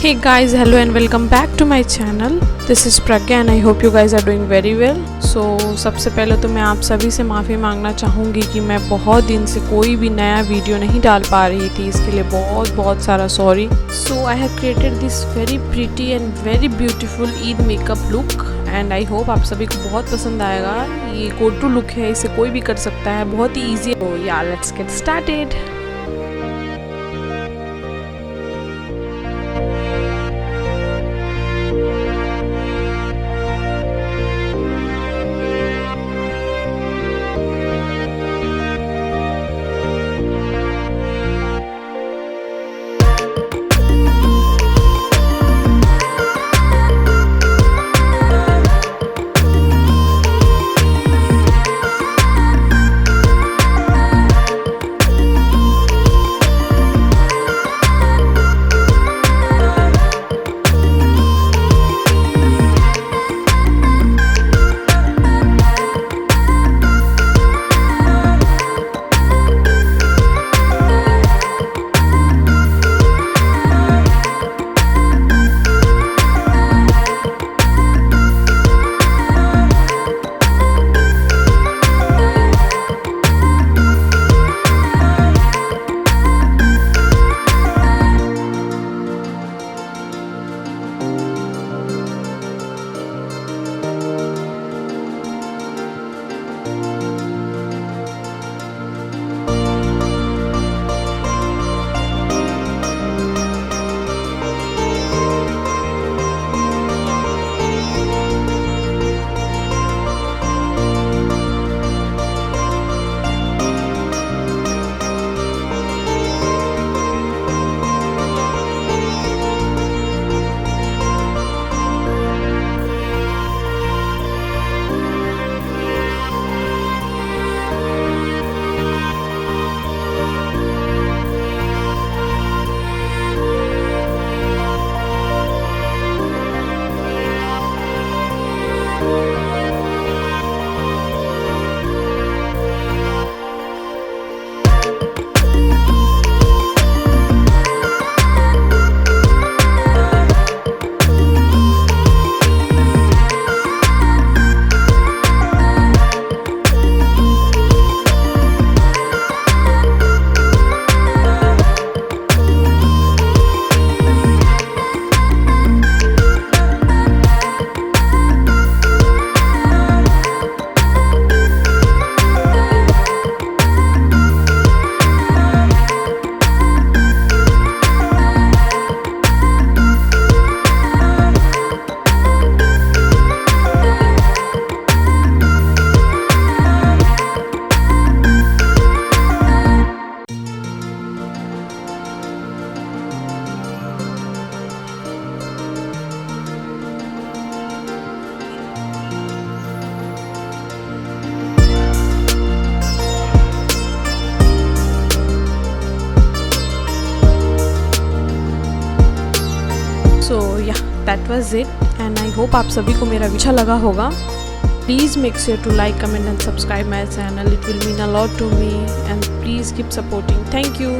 Hey guys, hello and welcome back to my channel. This is Pragya and I hope you guys are doing very well. So सबसे पहले तो मैं आप सभी से माफ़ी मांगना चाहूँगी कि मैं बहुत दिन से कोई भी नया वीडियो नहीं डाल पा रही थी, इसके लिए बहुत सारा sorry. So I have created this very pretty and very beautiful Eid makeup look and I hope आप सभी को बहुत पसंद आएगा. ये go to look है, इसे कोई भी कर सकता है, बहुत ही easy है. So yeah, let's get started. So yeah, that was it and I hope आप सभी को मेरा अच्छा लगा होगा. Please make sure to like, comment and subscribe my channel. It will mean a lot to me and please keep supporting. Thank you.